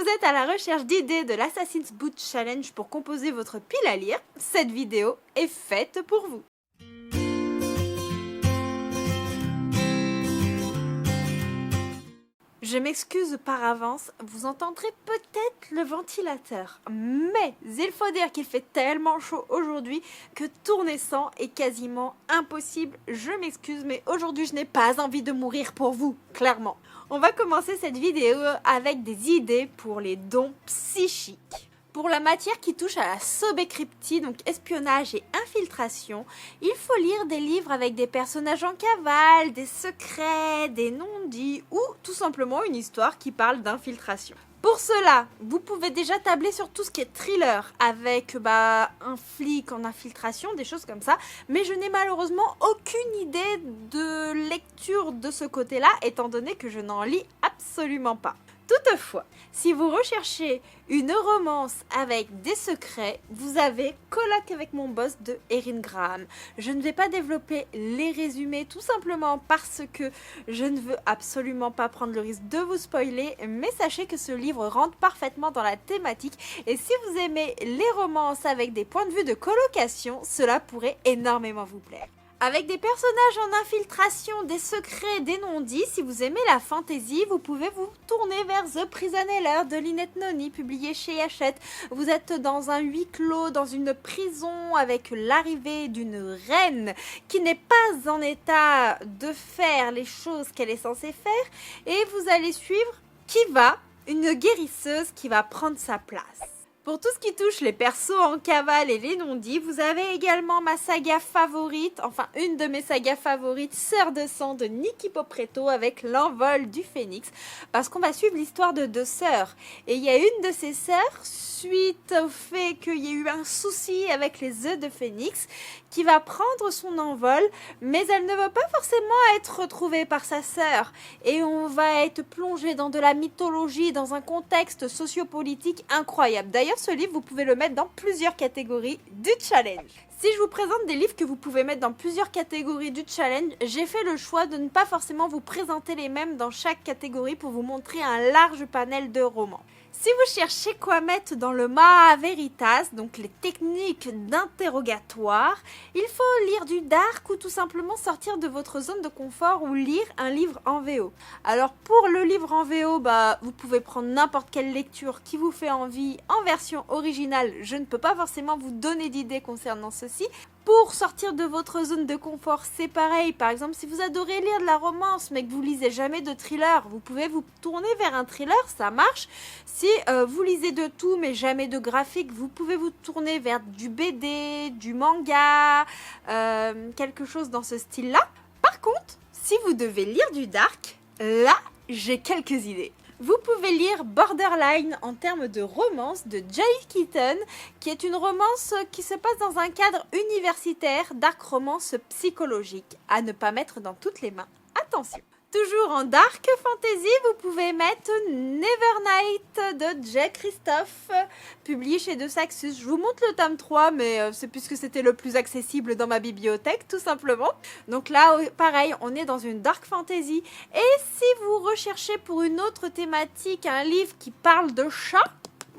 vous êtes à la recherche d'idées de l'Assassin's Boot Challenge pour composer votre pile à lire, cette vidéo est faite pour vous. Je m'excuse par avance, vous entendrez peut-être le ventilateur, mais il faut dire qu'il fait tellement chaud aujourd'hui que tourner sans est quasiment impossible. Je m'excuse, mais aujourd'hui je n'ai pas envie de mourir pour vous, clairement. On va commencer cette vidéo avec des idées pour les dons psychiques. Pour la matière qui touche à la sobécryptie, donc espionnage et infiltration, il faut lire des livres avec des personnages en cavale, des secrets, des non-dits ou tout simplement une histoire qui parle d'infiltration. Pour cela, vous pouvez déjà tabler sur tout ce qui est thriller avec un flic en infiltration, des choses comme ça, mais je n'ai malheureusement aucune idée de lecture de ce côté-là étant donné que je n'en lis absolument pas. Toutefois, si vous recherchez une romance avec des secrets, vous avez Colloque avec mon boss de Erin Graham. Je ne vais pas développer les résumés tout simplement parce que je ne veux absolument pas prendre le risque de vous spoiler, mais sachez que ce livre rentre parfaitement dans la thématique et si vous aimez les romances avec des points de vue de colocation, cela pourrait énormément vous plaire. Avec des personnages en infiltration, des secrets, des non-dits, si vous aimez la fantasy, vous pouvez vous tourner vers The Prisoner de Lynette Noni, publié chez Hachette. Vous êtes dans un huis clos, dans une prison, avec l'arrivée d'une reine qui n'est pas en état de faire les choses qu'elle est censée faire. Et vous allez suivre Kiva, une guérisseuse qui va prendre sa place. Pour tout ce qui touche les persos en cavale et les non-dits, vous avez également ma saga favorite, enfin une de mes sagas favorites, Sœurs de sang de Nikki Popretto avec l'envol du phénix, parce qu'on va suivre l'histoire de deux sœurs. Et il y a une de ces sœurs, suite au fait qu'il y a eu un souci avec les œufs de phénix, qui va prendre son envol, mais elle ne va pas forcément être retrouvée par sa sœur. Et on va être plongé dans de la mythologie, dans un contexte sociopolitique incroyable. D'ailleurs, ce livre, vous pouvez le mettre dans plusieurs catégories du challenge. Si je vous présente des livres que vous pouvez mettre dans plusieurs catégories du challenge, j'ai fait le choix de ne pas forcément vous présenter les mêmes dans chaque catégorie pour vous montrer un large panel de romans. Si vous cherchez quoi mettre dans le Maha Veritas, donc les techniques d'interrogatoire, il faut lire du dark ou tout simplement sortir de votre zone de confort ou lire un livre en VO. Alors pour le livre en VO, vous pouvez prendre n'importe quelle lecture qui vous fait envie en version originale. Je ne peux pas forcément vous donner d'idées concernant ceci. Pour sortir de votre zone de confort, c'est pareil. Par exemple, si vous adorez lire de la romance, mais que vous lisez jamais de thriller, vous pouvez vous tourner vers un thriller, ça marche. Si vous lisez de tout, mais jamais de graphique, vous pouvez vous tourner vers du BD, du manga, quelque chose dans ce style-là. Par contre, si vous devez lire du dark, là, j'ai quelques idées. Vous pouvez lire Borderline en termes de romance de Jay Keaton, qui est une romance qui se passe dans un cadre universitaire, dark romance psychologique, à ne pas mettre dans toutes les mains. Attention! Toujours en dark fantasy, vous pouvez mettre Nevernight de Jay Christophe, publié chez De Saxus. Je vous montre le tome 3, mais c'est puisque c'était le plus accessible dans ma bibliothèque, tout simplement. Donc là, pareil, on est dans une dark fantasy. Et si vous recherchez pour une autre thématique un livre qui parle de chat,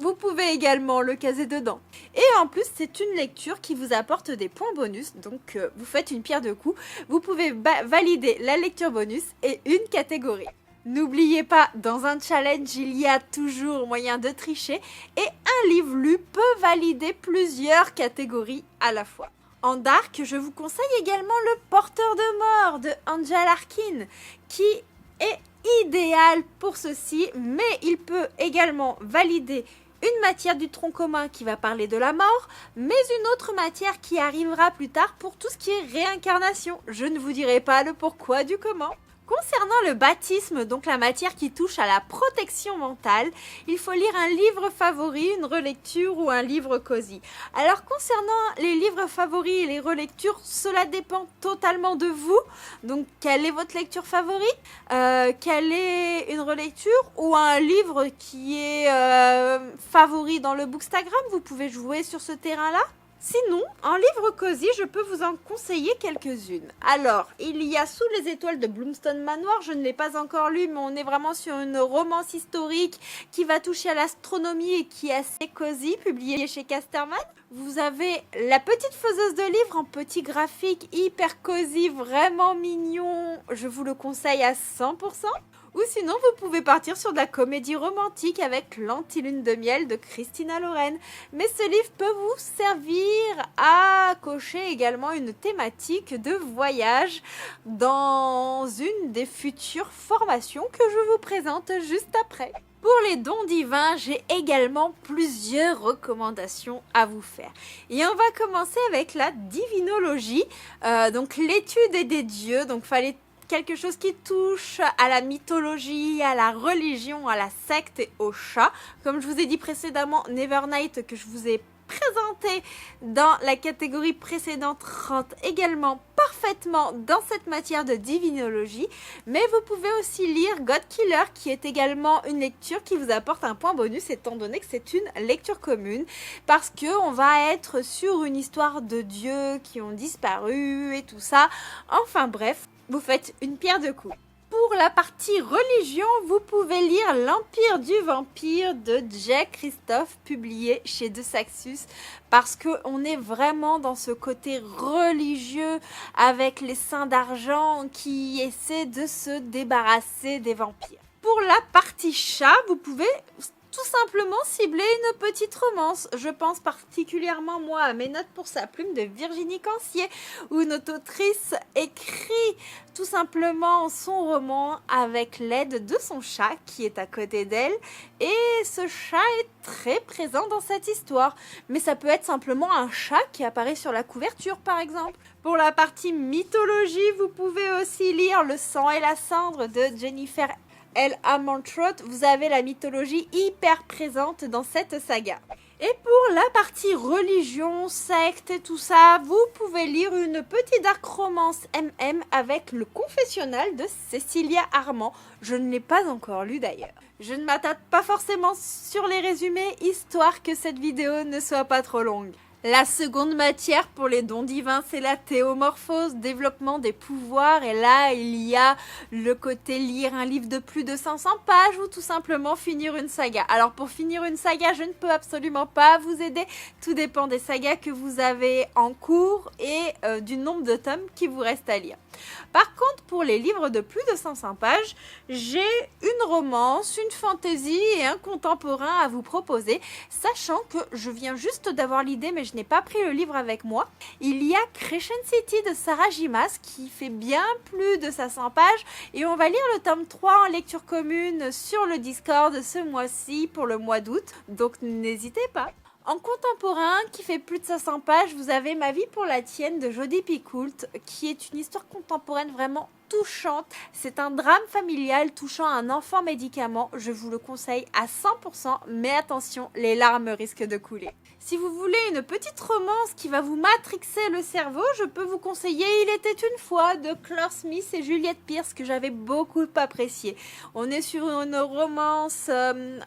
vous pouvez également le caser dedans. Et en plus, c'est une lecture qui vous apporte des points bonus. Donc, vous faites une pierre deux coups. Vous pouvez valider la lecture bonus et une catégorie. N'oubliez pas, dans un challenge, il y a toujours moyen de tricher. Et un livre lu peut valider plusieurs catégories à la fois. En dark, je vous conseille également Le Porteur de mort de Angela Arkin, qui est idéal pour ceci. Mais il peut également valider une matière du tronc commun qui va parler de la mort, mais une autre matière qui arrivera plus tard pour tout ce qui est réincarnation. Je ne vous dirai pas le pourquoi du comment. Concernant le baptisme, donc la matière qui touche à la protection mentale, il faut lire un livre favori, une relecture ou un livre cosy. Alors concernant les livres favoris et les relectures, cela dépend totalement de vous. Donc quelle est votre lecture favorite? Quelle est une relecture ou un livre qui est favori dans le Bookstagram? Vous pouvez jouer sur ce terrain-là. Sinon, en livre cosy, je peux vous en conseiller quelques-unes. Alors, il y a Sous les étoiles de Bloomstone Manoir, je ne l'ai pas encore lu, mais on est vraiment sur une romance historique qui va toucher à l'astronomie et qui est assez cosy, publiée chez Casterman. Vous avez La petite faiseuse de livres en petit graphique, hyper cosy, vraiment mignon, je vous le conseille à 100%. Ou sinon, vous pouvez partir sur de la comédie romantique avec L'Antilune de miel de Christina Loren. Mais ce livre peut vous servir à cocher également une thématique de voyage dans une des futures formations que je vous présente juste après. Pour les dons divins, j'ai également plusieurs recommandations à vous faire. Et on va commencer avec la divinologie, donc l'étude des dieux, donc fallait quelque chose qui touche à la mythologie, à la religion, à la secte et au chat. Comme je vous ai dit précédemment, Nevernight, que je vous ai présenté dans la catégorie précédente, rentre également parfaitement dans cette matière de divinologie. Mais vous pouvez aussi lire God Killer, qui est également une lecture qui vous apporte un point bonus, étant donné que c'est une lecture commune, parce qu'on va être sur une histoire de dieux qui ont disparu et tout ça. Enfin bref, vous faites une pierre deux coups. Pour la partie religion, vous pouvez lire L'Empire du Vampire de Jack Christophe, publié chez De Saxus, parce qu'on est vraiment dans ce côté religieux avec les saints d'argent qui essaient de se débarrasser des vampires. Pour la partie chat, vous pouvez tout simplement cibler une petite romance. Je pense particulièrement moi à Mes notes pour sa plume de Virginie Cancier, où notre autrice écrit tout simplement son roman avec l'aide de son chat qui est à côté d'elle, et ce chat est très présent dans cette histoire. Mais ça peut être simplement un chat qui apparaît sur la couverture par exemple. Pour la partie mythologie, vous pouvez aussi lire Le sang et la cendre de Jennifer L.A. Montrose. Vous avez la mythologie hyper présente dans cette saga. Et pour la partie religion, secte et tout ça, vous pouvez lire une petite dark romance MM avec Le confessionnal de Cécilia Armand. Je ne l'ai pas encore lu d'ailleurs. Je ne m'attarde pas forcément sur les résumés, histoire que cette vidéo ne soit pas trop longue. La seconde matière pour les dons divins, c'est la théomorphose, développement des pouvoirs. Et là, il y a le côté lire un livre de plus de 500 pages ou tout simplement finir une saga. Alors pour finir une saga, je ne peux absolument pas vous aider. Tout dépend des sagas que vous avez en cours et du nombre de tomes qui vous reste à lire. Par contre, pour les livres de plus de 500 pages, j'ai une romance, une fantaisie et un contemporain à vous proposer, sachant que je viens juste d'avoir l'idée, mais je n'ai pas pris le livre avec moi. Il y a Crescent City de Sarah Gimas qui fait bien plus de 500 pages et on va lire le tome 3 en lecture commune sur le Discord ce mois-ci pour le mois d'août, donc n'hésitez pas. En contemporain, qui fait plus de 500 pages, vous avez Ma vie pour la tienne de Jodi Picoult, qui est une histoire contemporaine vraiment touchante. C'est un drame familial touchant un enfant médicament. Je vous le conseille à 100%, mais attention, les larmes risquent de couler. Si vous voulez une petite romance qui va vous matrixer le cerveau, je peux vous conseiller Il était une fois de Claire Smith et Juliette Pierce, que j'avais beaucoup apprécié. On est sur une romance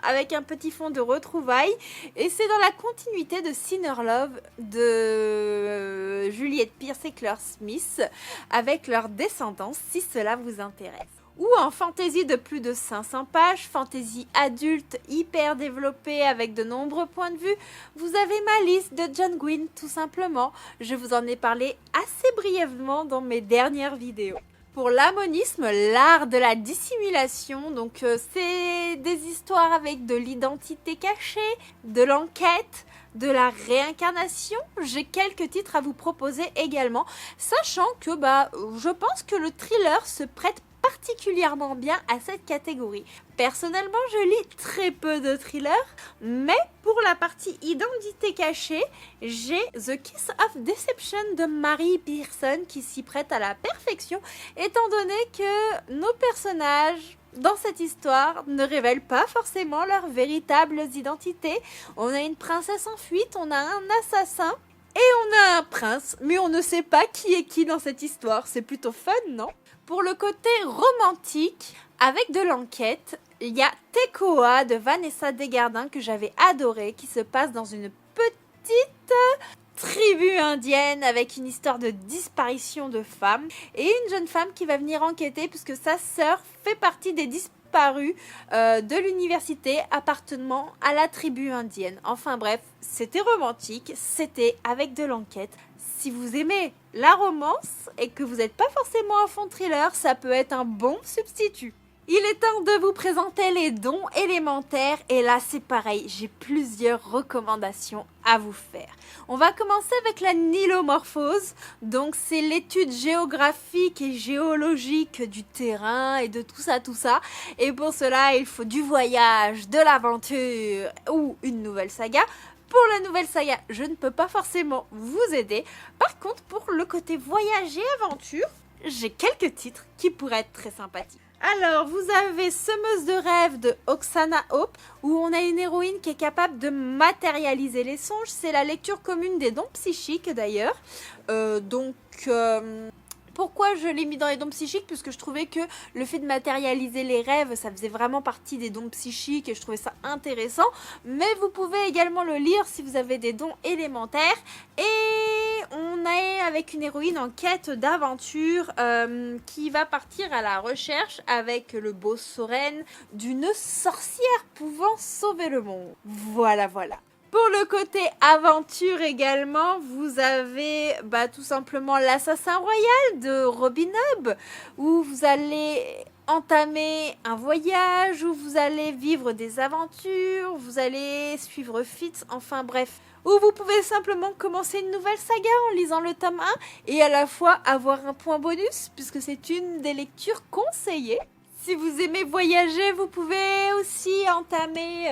avec un petit fond de retrouvailles et c'est dans la continuité de Sinner Love de Juliette Pierce et Claire Smith avec leur descendance, si cela vous intéresse. Ou en fantaisie de plus de 500 pages, fantaisie adulte hyper développée avec de nombreux points de vue, vous avez Malice de John Gwynne tout simplement. Je vous en ai parlé assez brièvement dans mes dernières vidéos. Pour l'ammonisme, l'art de la dissimulation, donc c'est des histoires avec de l'identité cachée, de l'enquête, de la réincarnation. J'ai quelques titres à vous proposer également, sachant que je pense que le thriller se prête particulièrement bien à cette catégorie. Personnellement, je lis très peu de thrillers, mais pour la partie identité cachée, j'ai The Kiss of Deception de Mary Pearson qui s'y prête à la perfection, étant donné que nos personnages dans cette histoire ne révèlent pas forcément leurs véritables identités. On a une princesse en fuite, on a un assassin et on a un prince, mais on ne sait pas qui est qui dans cette histoire. C'est plutôt fun, non ? Pour le côté romantique, avec de l'enquête, il y a Tekoa de Vanessa Desgardins que j'avais adoré, qui se passe dans une petite tribu indienne avec une histoire de disparition de femmes et une jeune femme qui va venir enquêter puisque sa sœur fait partie des disparus de l'université appartenant à la tribu indienne. Enfin bref, c'était romantique, c'était avec de l'enquête. Si vous aimez la romance et que vous n'êtes pas forcément à fond thriller, ça peut être un bon substitut. Il est temps de vous présenter les dons élémentaires et là c'est pareil, j'ai plusieurs recommandations à vous faire. On va commencer avec la nilomorphose, donc c'est l'étude géographique et géologique du terrain et de tout ça. Et pour cela il faut du voyage, de l'aventure ou une nouvelle saga. Pour la nouvelle saga, je ne peux pas forcément vous aider. Par contre, pour le côté voyage et aventure, j'ai quelques titres qui pourraient être très sympathiques. Alors, vous avez Semeuse de rêves de Oksana Hope, où on a une héroïne qui est capable de matérialiser les songes. C'est la lecture commune des dons psychiques d'ailleurs. Pourquoi je l'ai mis dans les dons psychiques? Puisque je trouvais que le fait de matérialiser les rêves, ça faisait vraiment partie des dons psychiques et je trouvais ça intéressant. Mais vous pouvez également le lire si vous avez des dons élémentaires. Et on est avec une héroïne en quête d'aventure qui va partir à la recherche avec le beau Soren d'une sorcière pouvant sauver le monde. Voilà. Pour le côté aventure également, vous avez tout simplement l'Assassin Royal de Robin Hood, où vous allez entamer un voyage, où vous allez vivre des aventures, vous allez suivre Fitz, enfin bref. Ou vous pouvez simplement commencer une nouvelle saga en lisant le tome 1 et à la fois avoir un point bonus, puisque c'est une des lectures conseillées. Si vous aimez voyager, vous pouvez aussi entamer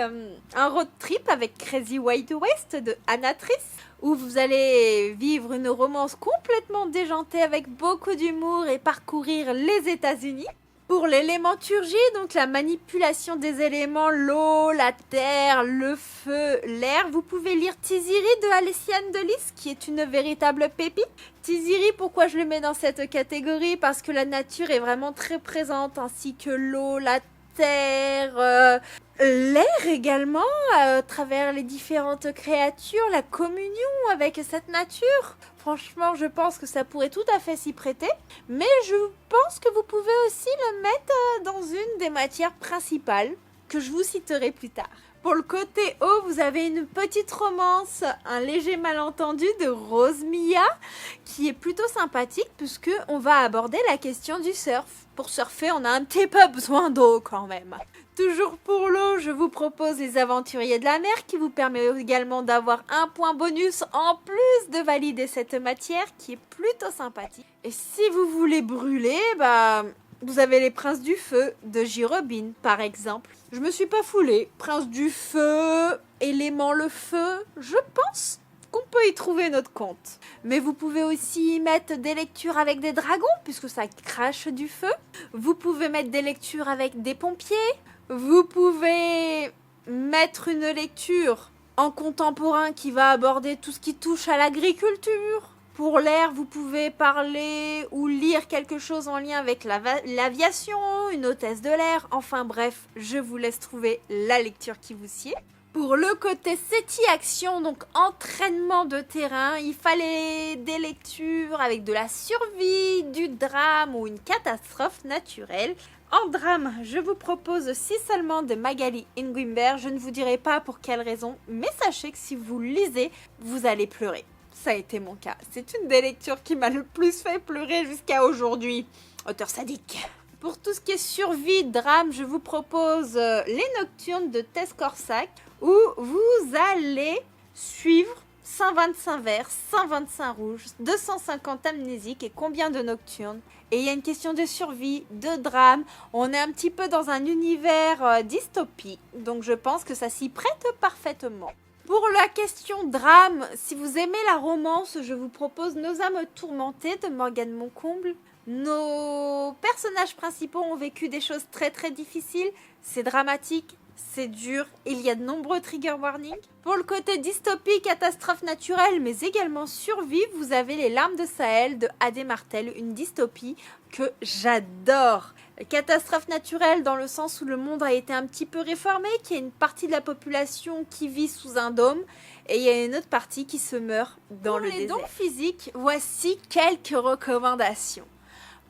un road trip avec Crazy White West de Anna Triss, où vous allez vivre une romance complètement déjantée avec beaucoup d'humour et parcourir les États-Unis. Pour l'élémenturgie, donc la manipulation des éléments, l'eau, la terre, le feu, l'air, vous pouvez lire Tiziri de Alessiane de Lys, qui est une véritable pépite. Tiziri, pourquoi je le mets dans cette catégorie? Parce que la nature est vraiment très présente, ainsi que l'eau, la terre, l'air également, à travers les différentes créatures, la communion avec cette nature. Franchement, je pense que ça pourrait tout à fait s'y prêter, mais je pense que vous pouvez aussi le mettre dans une des matières principales que je vous citerai plus tard. Pour le côté haut, vous avez une petite romance, un léger malentendu de Rose Mia, qui est plutôt sympathique puisque on va aborder la question du surf. Pour surfer, on a un petit peu besoin d'eau quand même. Toujours pour l'eau, je vous propose Les Aventuriers de la mer, qui vous permet également d'avoir un point bonus en plus de valider cette matière, qui est plutôt sympathique. Et si vous voulez brûler, vous avez Les Princes du Feu de J. Robin, par exemple. Je me suis pas foulée. Prince du Feu, élément le feu, je pense qu'on peut y trouver notre compte. Mais vous pouvez aussi y mettre des lectures avec des dragons, puisque ça crache du feu. Vous pouvez mettre des lectures avec des pompiers. Vous pouvez mettre une lecture en contemporain qui va aborder tout ce qui touche à l'agriculture. Pour l'air, vous pouvez parler ou lire quelque chose en lien avec l'aviation, une hôtesse de l'air. Enfin bref, je vous laisse trouver la lecture qui vous sied. Pour le côté SETI Action, donc entraînement de terrain, il fallait des lectures avec de la survie, du drame ou une catastrophe naturelle. En drame, je vous propose 6 seulement de Magali Nguimber. Je ne vous dirai pas pour quelle raison, mais sachez que si vous lisez, vous allez pleurer. Ça a été mon cas. C'est une des lectures qui m'a le plus fait pleurer jusqu'à aujourd'hui. Auteur sadique. Pour tout ce qui est survie, drame, je vous propose Les Nocturnes de Tess Corsac, où vous allez suivre 125 verts, 125 rouges, 250 amnésiques et combien de nocturnes. Et il y a une question de survie, de drame. On est un petit peu dans un univers dystopie, donc je pense que ça s'y prête parfaitement. Pour la question drame, si vous aimez la romance, je vous propose Nos âmes tourmentées de Morgane Moncomble. Nos personnages principaux ont vécu des choses très très difficiles, c'est dramatique, c'est dur, il y a de nombreux trigger warnings. Pour le côté dystopie, catastrophe naturelle, mais également survie, vous avez Les Larmes de Sahel de Adé Martel, une dystopie que j'adore. Catastrophe naturelle dans le sens où le monde a été un petit peu réformé, qu'il y a une partie de la population qui vit sous un dôme et il y a une autre partie qui se meurt dans le désert. Pour les dons physiques, voici quelques recommandations.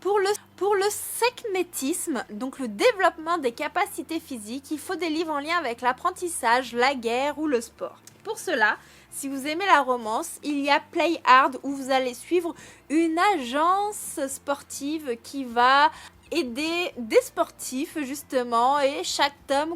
Pour le sekhmétisme, donc le développement des capacités physiques, il faut des livres en lien avec l'apprentissage, la guerre ou le sport. Pour cela, si vous aimez la romance, il y a Play Hard où vous allez suivre une agence sportive qui va aider des sportifs justement et chaque tome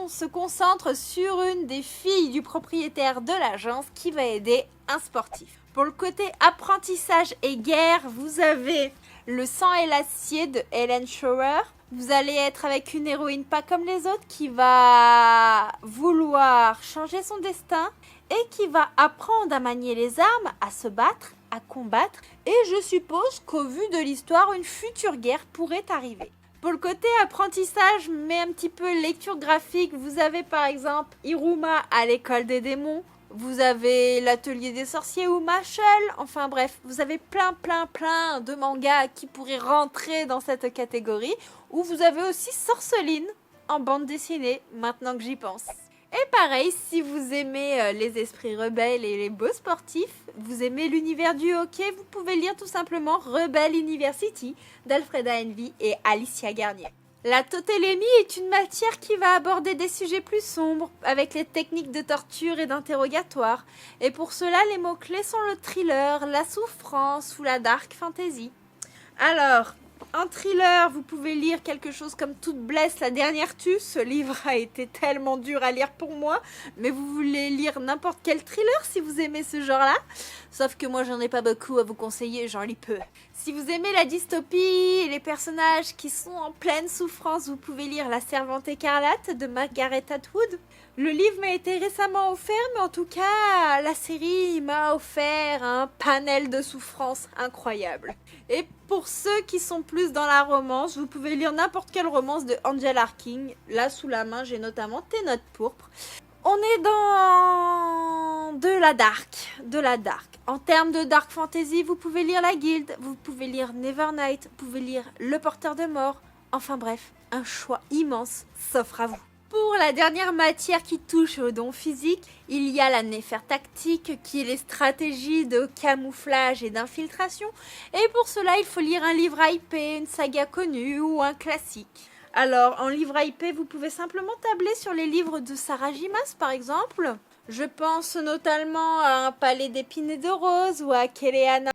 se concentre sur une des filles du propriétaire de l'agence qui va aider un sportif. Pour le côté apprentissage et guerre, vous avez Le sang et l'acier de Helen Schauer. Vous allez être avec une héroïne pas comme les autres qui va vouloir changer son destin et qui va apprendre à manier les armes, à se battre, à combattre. Et je suppose qu'au vu de l'histoire, une future guerre pourrait arriver. Pour le côté apprentissage, mais un petit peu lecture graphique, vous avez par exemple Iruma à l'école des démons. Vous avez l'atelier des sorciers ou Machel. Enfin bref, vous avez plein de mangas qui pourraient rentrer dans cette catégorie. Ou vous avez aussi Sorceline en bande dessinée, maintenant que j'y pense. Et pareil, si vous aimez les esprits rebelles et les beaux sportifs, vous aimez l'univers du hockey, vous pouvez lire tout simplement Rebel University d'Alfreda Envy et Alicia Garnier. La tautélémie est une matière qui va aborder des sujets plus sombres, avec les techniques de torture et d'interrogatoire. Et pour cela, les mots-clés sont le thriller, la souffrance ou la dark fantasy. Alors, en thriller, vous pouvez lire quelque chose comme Toute blesse, la dernière tue. Ce livre a été tellement dur à lire pour moi. Mais vous voulez lire n'importe quel thriller si vous aimez ce genre-là. Sauf que moi, j'en ai pas beaucoup à vous conseiller, j'en lis peu. Si vous aimez la dystopie et les personnages qui sont en pleine souffrance, vous pouvez lire La Servante écarlate de Margaret Atwood. Le livre m'a été récemment offert, mais en tout cas, la série m'a offert un panel de souffrance incroyable. Et pour ceux qui sont plus dans la romance, vous pouvez lire n'importe quelle romance de Angela Arking. Là, sous la main, j'ai notamment Tes notes pourpres. On est dans de la dark. En termes de dark fantasy, vous pouvez lire La Guilde, vous pouvez lire Nevernight, vous pouvez lire Le Porteur de Mort. Enfin bref, un choix immense s'offre à vous. Pour la dernière matière qui touche aux dons physiques, il y a la Néfer tactique qui est les stratégies de camouflage et d'infiltration. Et pour cela, il faut lire un livre IP, une saga connue ou un classique. Alors, en livre IP, vous pouvez simplement tabler sur les livres de Sarah Jimas, par exemple. Je pense notamment à Un palais d'épines et de roses ou à Kéléana.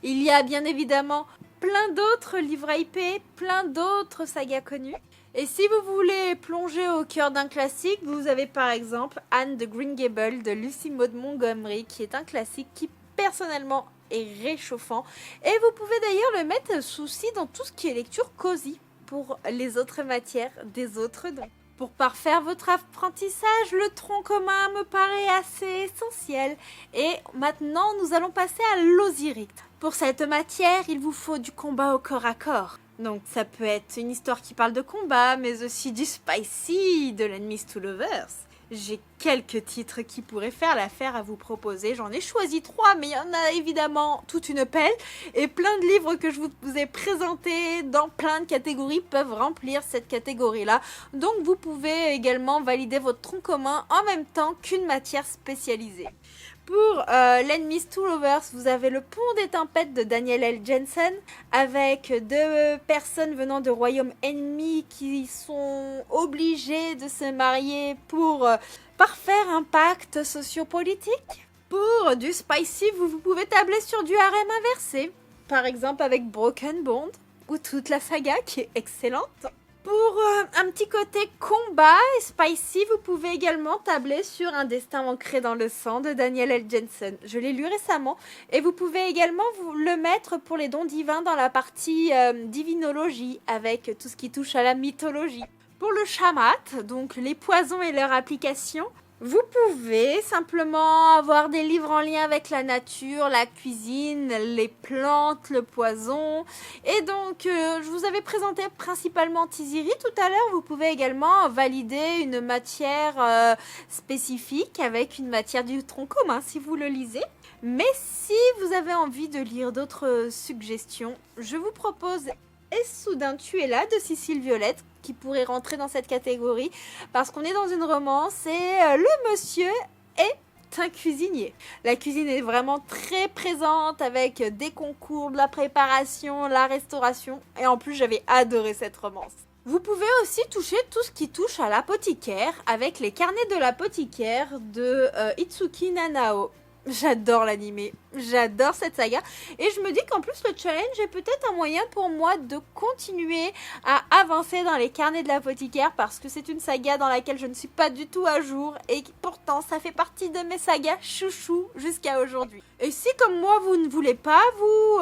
Il y a bien évidemment plein d'autres livres IP, plein d'autres sagas connues. Et si vous voulez plonger au cœur d'un classique, vous avez par exemple Anne de Green Gables de Lucy Maud Montgomery, qui est un classique qui personnellement est réchauffant. Et vous pouvez d'ailleurs le mettre souci dans tout ce qui est lecture cosy pour les autres matières des autres dons. Pour parfaire votre apprentissage, le tronc commun me paraît assez essentiel. Et maintenant, nous allons passer à l'osiric. Pour cette matière, il vous faut du combat au corps à corps. Donc ça peut être une histoire qui parle de combat, mais aussi du spicy, de l'Enemies to Lovers. J'ai quelques titres qui pourraient faire l'affaire à vous proposer. J'en ai choisi 3, mais il y en a évidemment toute une pelle. Et plein de livres que je vous ai présentés dans plein de catégories peuvent remplir cette catégorie-là. Donc vous pouvez également valider votre tronc commun en même temps qu'une matière spécialisée. Pour l'Enemies to Lovers, vous avez Le Pont des Tempêtes de Daniel L. Jensen avec 2 personnes venant de royaumes ennemis qui sont obligées de se marier pour parfaire un pacte sociopolitique. Pour du spicy, vous pouvez tabler sur du harem inversé, par exemple avec Broken Bond ou toute la saga qui est excellente. Pour un petit côté combat et spicy, vous pouvez également tabler sur Un destin ancré dans le sang de Daniel L. Jensen. Je l'ai lu récemment et vous pouvez également le mettre pour les dons divins dans la partie divinologie avec tout ce qui touche à la mythologie. Pour le shamat, donc les poisons et leur application, vous pouvez simplement avoir des livres en lien avec la nature, la cuisine, les plantes, le poison. Et donc, je vous avais présenté principalement Tiziri tout à l'heure. Vous pouvez également valider une matière spécifique avec une matière du tronc commun si vous le lisez. Mais si vous avez envie de lire d'autres suggestions, je vous propose Et soudain tu es là de Cécile Violette qui pourrait rentrer dans cette catégorie parce qu'on est dans une romance et le monsieur est un cuisinier. La cuisine est vraiment très présente avec des concours, de la préparation, la restauration et en plus j'avais adoré cette romance. Vous pouvez aussi toucher tout ce qui touche à l'apothicaire avec les carnets de l'apothicaire de Itsuki Nanao. J'adore l'anime, j'adore cette saga et je me dis qu'en plus le challenge est peut-être un moyen pour moi de continuer à avancer dans les carnets de l'apothicaire parce que c'est une saga dans laquelle je ne suis pas du tout à jour et pourtant ça fait partie de mes sagas chouchou jusqu'à aujourd'hui. Et si comme moi vous ne voulez pas vous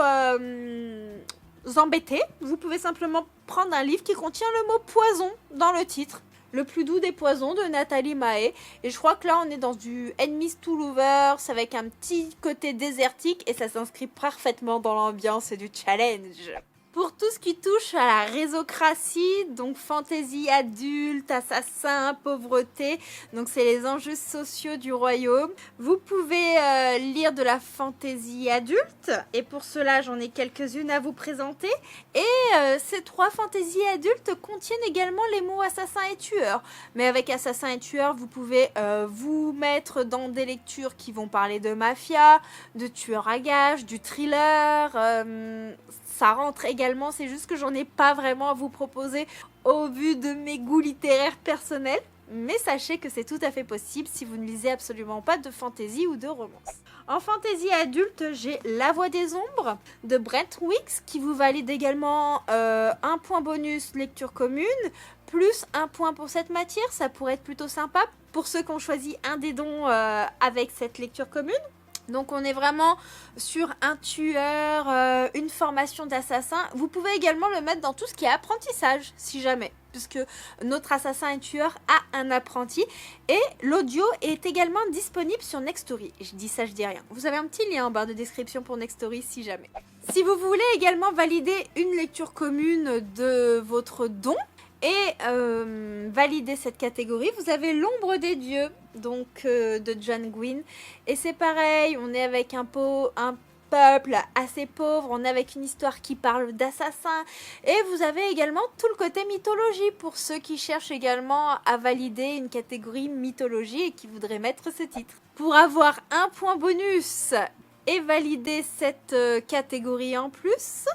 embêter, vous pouvez simplement prendre un livre qui contient le mot poison dans le titre. Le plus doux des poisons de Nathalie Mahé. Et je crois que là, on est dans du Enemies to Lovers avec un petit côté désertique et ça s'inscrit parfaitement dans l'ambiance du challenge. Pour tout ce qui touche à la résocratie, donc fantaisie adulte, assassin, pauvreté, donc c'est les enjeux sociaux du royaume. Vous pouvez lire de la fantaisie adulte et pour cela j'en ai quelques-unes à vous présenter. Et ces 3 fantaisies adultes contiennent également les mots assassin et tueur. Mais avec assassin et tueur, vous pouvez vous mettre dans des lectures qui vont parler de mafia, de tueur à gages, du thriller. Ça rentre également, c'est juste que j'en ai pas vraiment à vous proposer au vu de mes goûts littéraires personnels. Mais sachez que c'est tout à fait possible si vous ne lisez absolument pas de fantaisie ou de romance. En fantaisie adulte, j'ai La Voix des Ombres de Brent Weeks qui vous valide également un point bonus lecture commune, plus un point pour cette matière, ça pourrait être plutôt sympa pour ceux qui ont choisi un des dons avec cette lecture commune. Donc on est vraiment sur un tueur, une formation d'assassin. Vous pouvez également le mettre dans tout ce qui est apprentissage, si jamais. Puisque notre assassin et tueur a un apprenti. Et l'audio est également disponible sur Nextory. Je dis ça, je dis rien. Vous avez un petit lien en barre de description pour Nextory si jamais. Si vous voulez également valider une lecture commune de votre don, et valider cette catégorie, vous avez L'Ombre des Dieux, donc de John Gwynne. Et c'est pareil, on est avec un peuple assez pauvre, on est avec une histoire qui parle d'assassins. Et vous avez également tout le côté mythologie pour ceux qui cherchent également à valider une catégorie mythologie et qui voudraient mettre ce titre. Pour avoir un point bonus et valider cette catégorie en plus,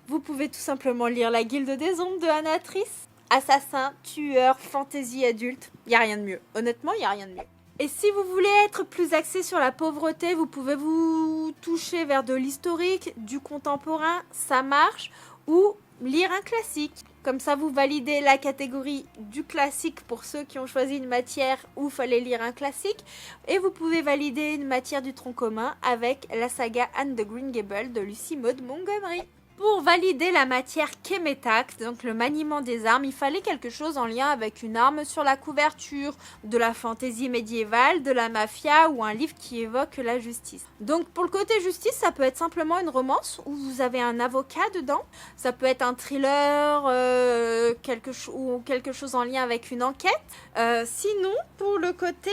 vous pouvez tout simplement lire La Guilde des Ombres de Anatrice. Assassin, tueur, fantaisie adulte, il n'y a rien de mieux. Honnêtement, il n'y a rien de mieux. Et si vous voulez être plus axé sur la pauvreté, vous pouvez vous toucher vers de l'historique, du contemporain, ça marche, ou lire un classique. Comme ça, vous validez la catégorie du classique pour ceux qui ont choisi une matière où il fallait lire un classique. Et vous pouvez valider une matière du tronc commun avec la saga Anne de Green Gables de Lucy Maud Montgomery. Pour valider la matière Kemetak, donc le maniement des armes, il fallait quelque chose en lien avec une arme sur la couverture, de la fantaisie médiévale, de la mafia ou un livre qui évoque la justice. Donc pour le côté justice, ça peut être simplement une romance où vous avez un avocat dedans, ça peut être un thriller ou quelque chose en lien avec une enquête. Sinon, pour le côté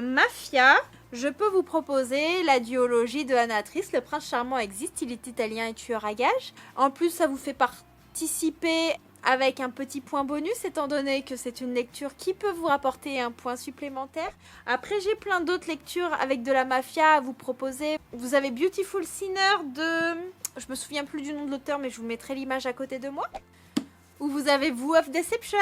mafia, je peux vous proposer la duologie de Anatrice. Le prince charmant existe, il est italien et tueur à gages. En plus, ça vous fait participer avec un petit point bonus, étant donné que c'est une lecture qui peut vous rapporter un point supplémentaire. Après, j'ai plein d'autres lectures avec de la mafia à vous proposer. Vous avez Beautiful Sinner de... Je me souviens plus du nom de l'auteur, mais je vous mettrai l'image à côté de moi. Ou vous avez Vous of Deception,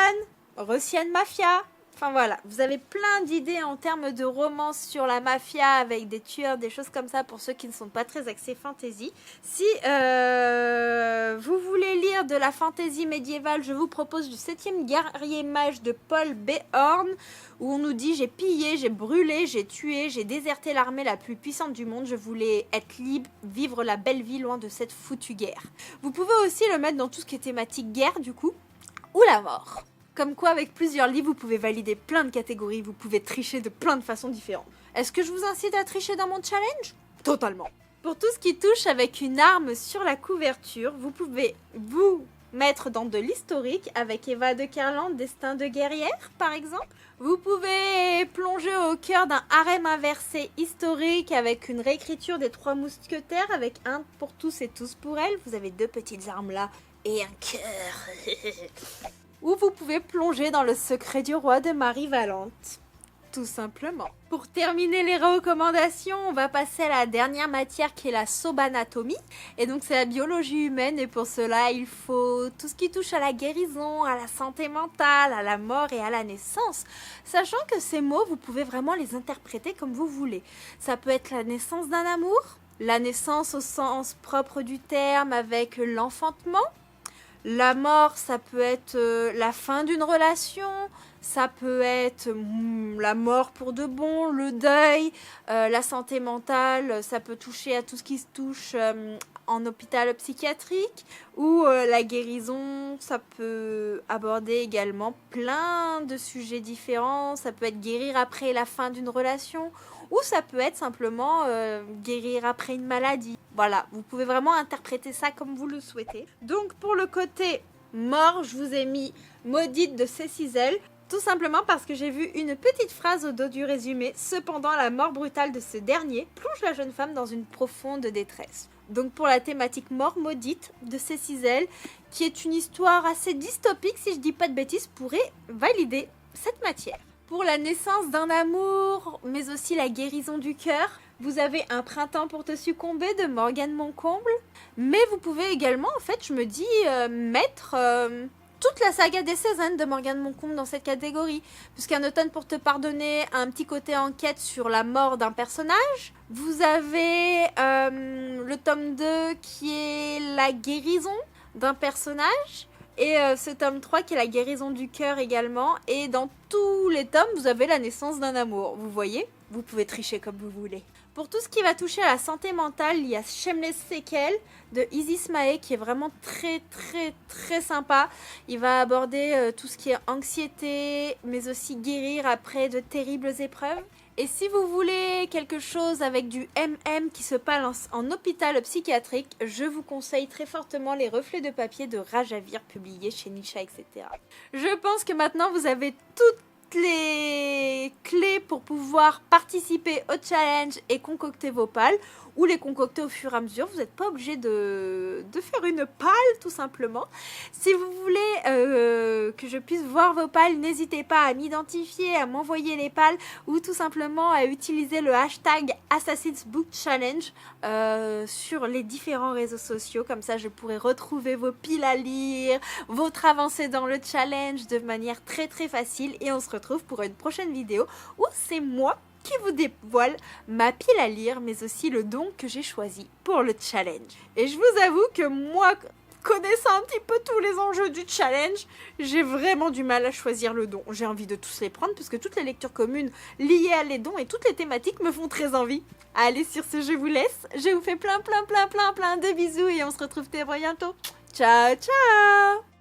Russian Mafia. Enfin voilà, vous avez plein d'idées en termes de romance sur la mafia avec des tueurs, des choses comme ça pour ceux qui ne sont pas très axés fantasy. Si vous voulez lire de la fantasy médiévale, je vous propose du 7e guerrier mage de Paul B. Horn où on nous dit j'ai pillé, j'ai brûlé, j'ai tué, j'ai déserté l'armée la plus puissante du monde, je voulais être libre, vivre la belle vie loin de cette foutue guerre. Vous pouvez aussi le mettre dans tout ce qui est thématique guerre du coup, ou la mort. Comme quoi, avec plusieurs livres, vous pouvez valider plein de catégories, vous pouvez tricher de plein de façons différentes. Est-ce que je vous incite à tricher dans mon challenge? Totalement. Pour tout ce qui touche avec une arme sur la couverture, vous pouvez vous mettre dans de l'historique avec Eva de Kerland, Destin de guerrière, par exemple. Vous pouvez plonger au cœur d'un harem inversé historique avec une réécriture des 3 mousquetaires avec un pour tous et tous pour elle. Vous avez 2 petites armes là. et un cœur. Ou vous pouvez plonger dans le secret du roi de Marie-Valente. Tout simplement. Pour terminer les recommandations, on va passer à la dernière matière qui est la sobanatomie. Et donc c'est la biologie humaine et pour cela il faut tout ce qui touche à la guérison, à la santé mentale, à la mort et à la naissance. Sachant que ces mots, vous pouvez vraiment les interpréter comme vous voulez. Ça peut être la naissance d'un amour, la naissance au sens propre du terme avec l'enfantement. La mort, ça peut être la fin d'une relation, ça peut être la mort pour de bon, le deuil, la santé mentale, ça peut toucher à tout ce qui se touche en hôpital psychiatrique, ou la guérison, ça peut aborder également plein de sujets différents, ça peut être guérir après la fin d'une relation, ou ça peut être simplement guérir après une maladie. Voilà, vous pouvez vraiment interpréter ça comme vous le souhaitez. Donc pour le côté mort, je vous ai mis maudite de Cécile, tout simplement parce que j'ai vu une petite phrase au dos du résumé. Cependant, la mort brutale de ce dernier plonge la jeune femme dans une profonde détresse. Donc pour la thématique mort maudite de Cécile, qui est une histoire assez dystopique, si je dis pas de bêtises, pourrait valider cette matière. Pour la naissance d'un amour, mais aussi la guérison du cœur, vous avez Un printemps pour te succomber de Morgane Moncomble. Mais vous pouvez également, en fait, je me dis, mettre toute la saga des Cézanne de Morgane Moncomble dans cette catégorie. Puisqu'Un automne pour te pardonner a un petit côté enquête sur la mort d'un personnage. Vous avez le tome 2 qui est la guérison d'un personnage. Et ce tome 3 qui est la guérison du cœur également. Et dans tous les tomes, vous avez la naissance d'un amour. Vous voyez ? Vous pouvez tricher comme vous voulez. Pour tout ce qui va toucher à la santé mentale, il y a Shameless Sequel de Isis Mahé qui est vraiment très sympa. Il va aborder tout ce qui est anxiété, mais aussi guérir après de terribles épreuves. Et si vous voulez quelque chose avec du MM qui se passe en hôpital psychiatrique, je vous conseille très fortement Les Reflets de papier de Rajavir, publié chez Nisha, etc. Je pense que maintenant vous avez toutes les clés pour pouvoir participer au challenge et concocter vos pales, ou les concocter au fur et à mesure. Vous n'êtes pas obligé de faire une pale, tout simplement. Si vous voulez que je puisse voir vos pales, n'hésitez pas à m'identifier, à m'envoyer les pales, ou tout simplement à utiliser le hashtag Assassin's Book Challenge sur les différents réseaux sociaux. Comme ça, je pourrai retrouver vos piles à lire, votre avancée dans le challenge de manière très facile. Et on se retrouve pour une prochaine vidéo où c'est moi qui vous dévoile ma pile à lire, mais aussi le don que j'ai choisi pour le challenge. Et je vous avoue que moi, connaissant un petit peu tous les enjeux du challenge, j'ai vraiment du mal à choisir le don. J'ai envie de tous les prendre, puisque toutes les lectures communes liées à les dons et toutes les thématiques me font très envie. Allez, sur ce, je vous laisse. Je vous fais plein de bisous et on se retrouve très bientôt. Ciao, ciao!